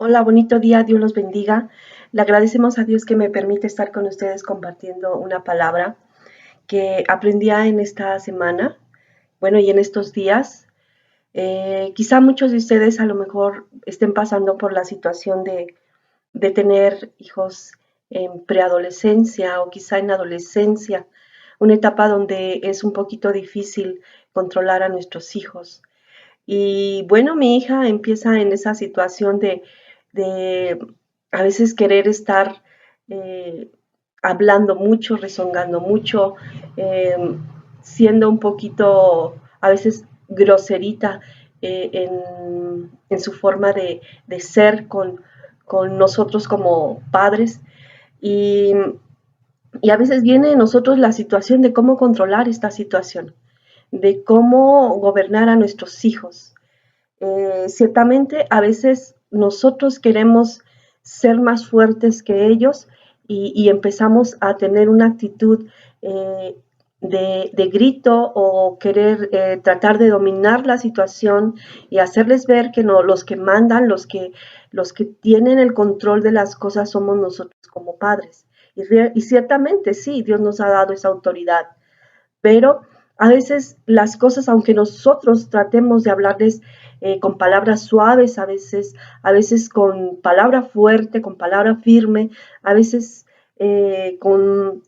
Hola, bonito día, Dios los bendiga. Le agradecemos a Dios que me permite estar con ustedes compartiendo una palabra que aprendía en esta semana, bueno, y en estos días. Quizá muchos de ustedes a lo mejor estén pasando por la situación de tener hijos en preadolescencia o quizá en adolescencia, una etapa donde es un poquito difícil controlar a nuestros hijos. Y bueno, mi hija empieza en esa situación de a veces querer estar eh, hablando mucho, rezongando mucho, eh, siendo un poquito a veces groserita en su forma de ser con nosotros como padres. Y, y a veces viene en nosotros la situación de cómo controlar esta situación, de cómo gobernar a nuestros hijos. Ciertamente a veces nosotros queremos ser más fuertes que ellos y empezamos a tener una actitud eh, de grito o querer tratar de dominar la situación y hacerles ver que no, los que mandan, los que tienen el control de las cosas somos nosotros como padres. Y ciertamente sí, Dios nos ha dado esa autoridad, pero a veces las cosas, aunque nosotros tratemos de hablarles con palabras suaves, a veces con palabra fuerte, con palabra firme, a veces con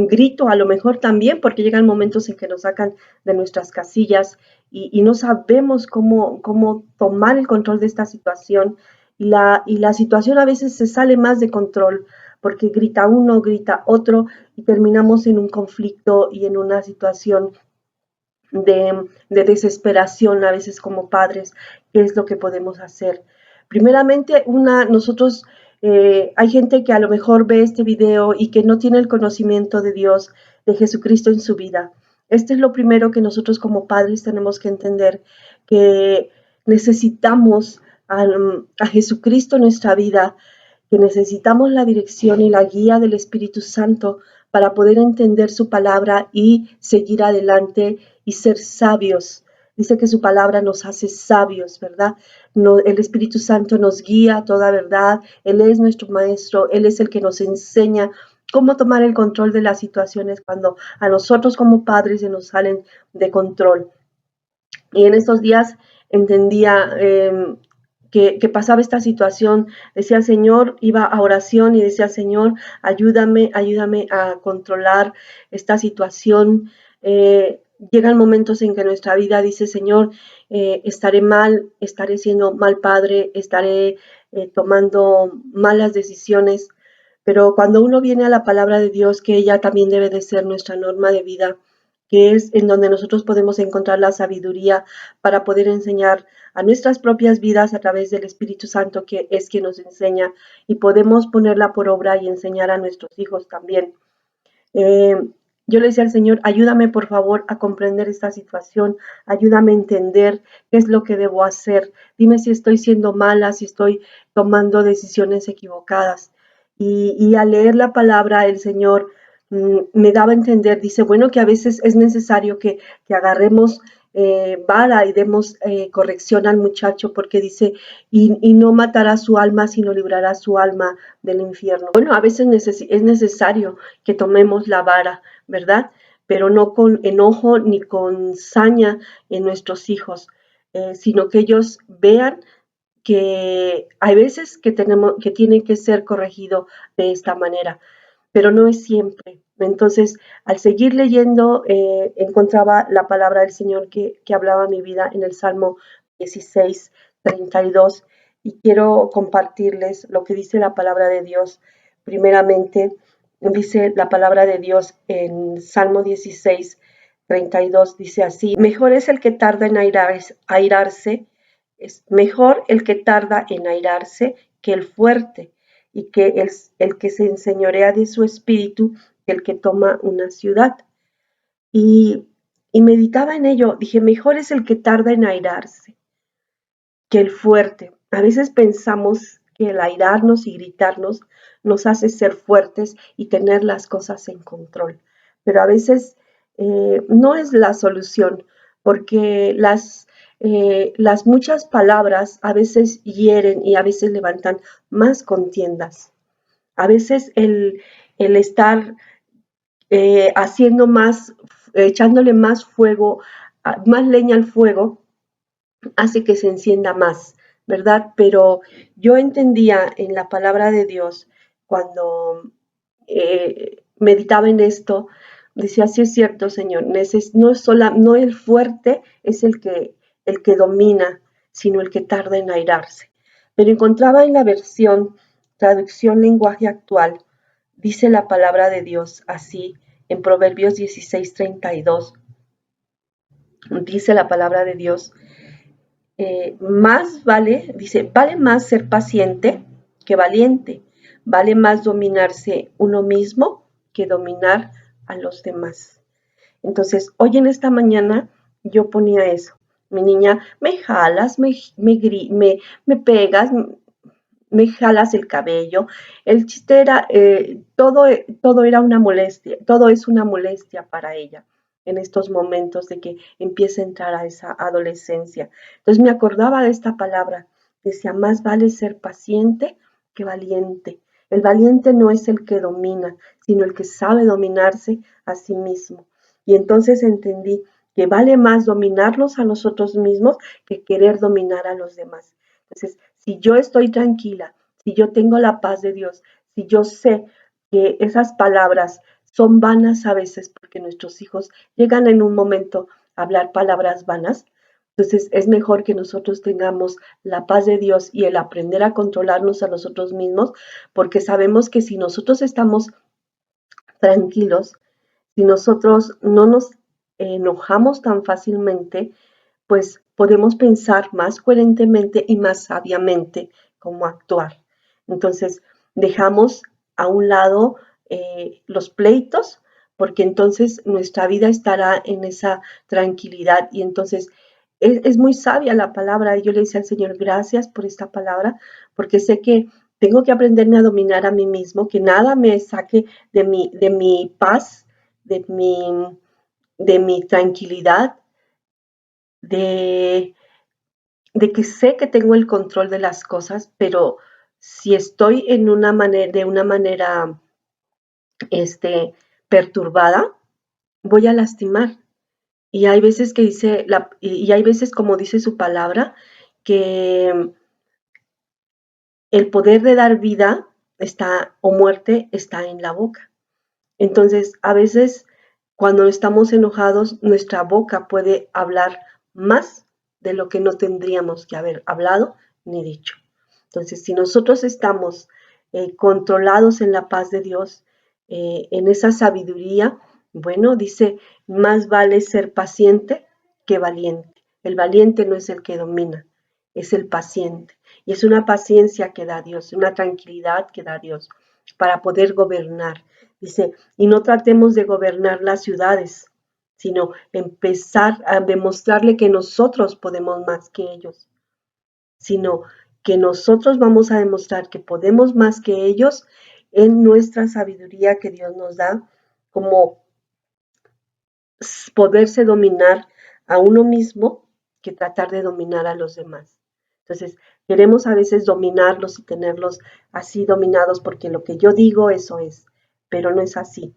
grito, a lo mejor también, porque llegan momentos en que nos sacan de nuestras casillas y no sabemos cómo tomar el control de esta situación. Y la situación a veces se sale más de control porque grita uno, grita otro y terminamos en un conflicto y en una situación de desesperación a veces como padres. ¿Qué es lo que podemos hacer? Primeramente, nosotros, hay gente que a lo mejor ve este video y que no tiene el conocimiento de Dios, de Jesucristo en su vida. Este es lo primero que nosotros como padres tenemos que entender, que necesitamos a Jesucristo en nuestra vida, que necesitamos la dirección y la guía del Espíritu Santo para poder entender su palabra y seguir adelante y ser sabios. Dice que su palabra nos hace sabios, ¿verdad? No, el Espíritu Santo nos guía a toda verdad. Él es nuestro maestro. Él es el que nos enseña cómo tomar el control de las situaciones cuando a nosotros como padres se nos salen de control. Y en estos días entendía que pasaba esta situación. Decía, Señor, iba a oración y decía, Señor, ayúdame, ayúdame a controlar esta situación. Llegan momentos en que nuestra vida dice, Señor, estaré mal, estaré siendo mal padre, estaré tomando malas decisiones. Pero cuando uno viene a la palabra de Dios, que ella también debe de ser nuestra norma de vida, que es en donde nosotros podemos encontrar la sabiduría para poder enseñar a nuestras propias vidas a través del Espíritu Santo, que es quien nos enseña, y podemos ponerla por obra y enseñar a nuestros hijos también. Eh, yo le decía al Señor, ayúdame por favor a comprender esta situación, ayúdame a entender qué es lo que debo hacer, dime si estoy siendo mala, si estoy tomando decisiones equivocadas. Y al leer la palabra, el Señor me daba a entender, dice, bueno, que a veces es necesario que agarremos vara y demos corrección al muchacho, porque dice, y no matará su alma, sino librará su alma del infierno. Bueno, a veces es necesario que tomemos la vara, ¿verdad? Pero no con enojo ni con saña en nuestros hijos, sino que ellos vean que hay veces que tiene que ser corregido de esta manera, pero no es siempre. Entonces, al seguir leyendo, encontraba la palabra del Señor que hablaba mi vida en el Salmo 16:32, y quiero compartirles lo que dice la palabra de Dios. Primeramente, dice la palabra de Dios en Salmo 16:32, dice así, mejor es el que tarda en airarse, es mejor el que tarda en airarse que el fuerte, y que el que se enseñorea de su espíritu, el que toma una ciudad. Y, y meditaba en ello, dije, mejor es el que tarda en airarse que el fuerte. A veces pensamos que el airarnos y gritarnos nos hace ser fuertes y tener las cosas en control, pero a veces no es la solución, porque las muchas palabras a veces hieren y a veces levantan más contiendas. A veces el estar haciendo más, echándole más fuego, más leña al fuego, hace que se encienda más, ¿verdad? Pero yo entendía en la palabra de Dios cuando meditaba en esto, decía, sí es cierto, Señor, no el fuerte es el que domina, sino el que tarda en airarse. Pero encontraba en la versión, traducción lenguaje actual, dice la palabra de Dios así, en Proverbios 16:32, dice la palabra de Dios, más vale, dice, vale más ser paciente que valiente, vale más dominarse uno mismo que dominar a los demás. Entonces, hoy en esta mañana yo ponía eso. Mi niña, me jalas, me pegas, me jalas el cabello. El chiste era, todo era una molestia, todo es una molestia para ella en estos momentos de que empieza a entrar a esa adolescencia. Entonces me acordaba de esta palabra, decía, más vale ser paciente que valiente. El valiente no es el que domina, sino el que sabe dominarse a sí mismo. Y entonces entendí que vale más dominarnos a nosotros mismos que querer dominar a los demás. Entonces, si yo estoy tranquila, si yo tengo la paz de Dios, si yo sé que esas palabras son vanas a veces porque nuestros hijos llegan en un momento a hablar palabras vanas, entonces es mejor que nosotros tengamos la paz de Dios y el aprender a controlarnos a nosotros mismos, porque sabemos que si nosotros estamos tranquilos, si nosotros no nos enojamos tan fácilmente, pues podemos pensar más coherentemente y más sabiamente cómo actuar. Entonces, dejamos a un lado los pleitos, porque entonces nuestra vida estará en esa tranquilidad y entonces es muy sabia la palabra. Yo le decía al Señor, gracias por esta palabra, porque sé que tengo que aprenderme a dominar a mí mismo, que nada me saque de mi paz, de mi, de mi tranquilidad, de, de que sé que tengo el control de las cosas, pero si estoy de una manera este, perturbada, voy a lastimar. Y hay veces que y hay veces, como dice su palabra, que el poder de dar vida está, o muerte está en la boca. Entonces, a veces cuando estamos enojados, nuestra boca puede hablar más de lo que no tendríamos que haber hablado ni dicho. Entonces, si nosotros estamos controlados en la paz de Dios, en esa sabiduría, bueno, dice, más vale ser paciente que valiente. El valiente no es el que domina, es el paciente. Y es una paciencia que da Dios, una tranquilidad que da Dios para poder gobernar. Dice, y no tratemos de gobernar las ciudades, sino empezar a demostrarle que nosotros podemos más que ellos, sino que nosotros vamos a demostrar que podemos más que ellos en nuestra sabiduría que Dios nos da, como poderse dominar a uno mismo que tratar de dominar a los demás. Entonces, queremos a veces dominarlos y tenerlos así dominados porque lo que yo digo, eso es, pero no es así.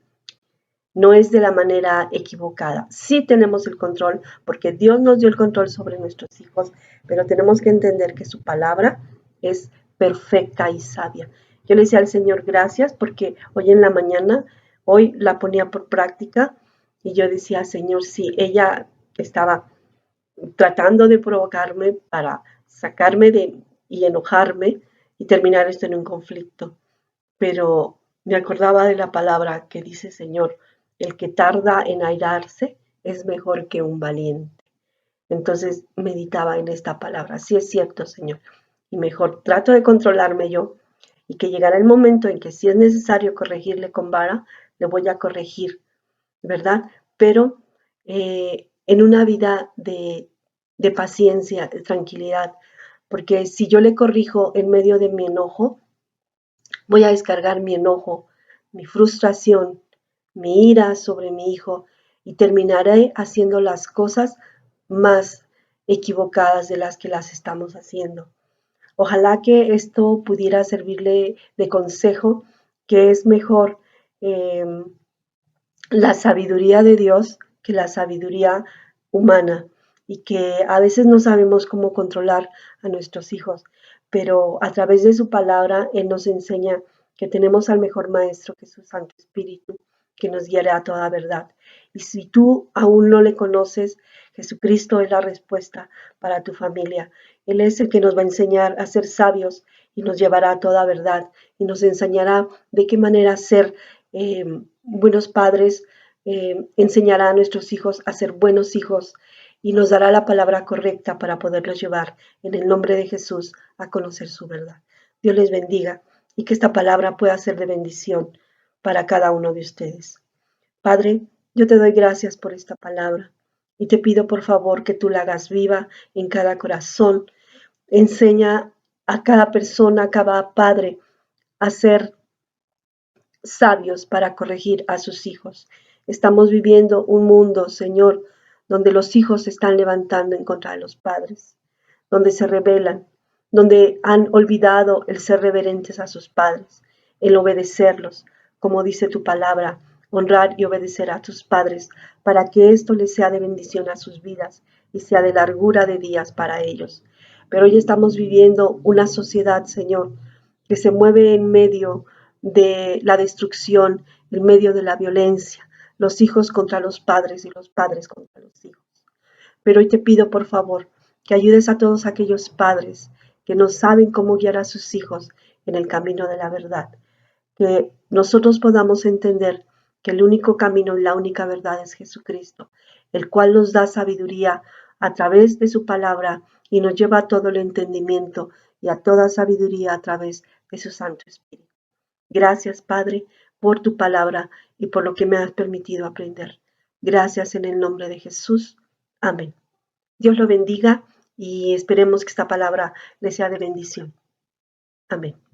No es de la manera equivocada. Sí tenemos el control porque Dios nos dio el control sobre nuestros hijos, pero tenemos que entender que su palabra es perfecta y sabia. Yo le decía al Señor gracias porque hoy en la mañana, hoy la ponía por práctica y yo decía, Señor, sí, ella estaba tratando de provocarme para sacarme y enojarme y terminar esto en un conflicto. Pero me acordaba de la palabra que dice, Señor, el que tarda en airarse es mejor que un valiente. Entonces meditaba en esta palabra. Sí es cierto, Señor. Y mejor trato de controlarme yo y que llegará el momento en que si es necesario corregirle con vara, le voy a corregir, ¿verdad? Pero en una vida de paciencia, de tranquilidad, porque si yo le corrijo en medio de mi enojo, voy a descargar mi enojo, mi frustración, mi ira sobre mi hijo y terminaré haciendo las cosas más equivocadas de las que las estamos haciendo. Ojalá que esto pudiera servirle de consejo, que es mejor eh, la sabiduría de Dios que la sabiduría humana y que a veces no sabemos cómo controlar a nuestros hijos, pero a través de su palabra Él nos enseña que tenemos al mejor maestro, que es su Santo Espíritu, que nos guiará a toda verdad. Y si tú aún no le conoces, Jesucristo es la respuesta para tu familia. Él es el que nos va a enseñar a ser sabios y nos llevará a toda verdad y nos enseñará de qué manera ser buenos padres, enseñará a nuestros hijos a ser buenos hijos y nos dará la palabra correcta para poderlos llevar en el nombre de Jesús a conocer su verdad. Dios les bendiga y que esta palabra pueda ser de bendición para cada uno de ustedes. Padre, yo te doy gracias por esta palabra y te pido por favor que tú la hagas viva en cada corazón. Enseña a cada persona, a cada padre a ser sabios para corregir a sus hijos. Estamos viviendo un mundo, Señor, donde los hijos se están levantando en contra de los padres, donde se rebelan, donde han olvidado el ser reverentes a sus padres, el obedecerlos, como dice tu palabra, honrar y obedecer a tus padres, para que esto les sea de bendición a sus vidas y sea de largura de días para ellos. Pero hoy estamos viviendo una sociedad, Señor, que se mueve en medio de la destrucción, en medio de la violencia, los hijos contra los padres y los padres contra los hijos. Pero hoy te pido, por favor, que ayudes a todos aquellos padres que no saben cómo guiar a sus hijos en el camino de la verdad, que nosotros podamos entender que el único camino y la única verdad es Jesucristo, el cual nos da sabiduría a través de su palabra y nos lleva a todo el entendimiento y a toda sabiduría a través de su Santo Espíritu. Gracias, Padre, por tu palabra y por lo que me has permitido aprender. Gracias en el nombre de Jesús. Amén. Dios lo bendiga y esperemos que esta palabra le sea de bendición. Amén.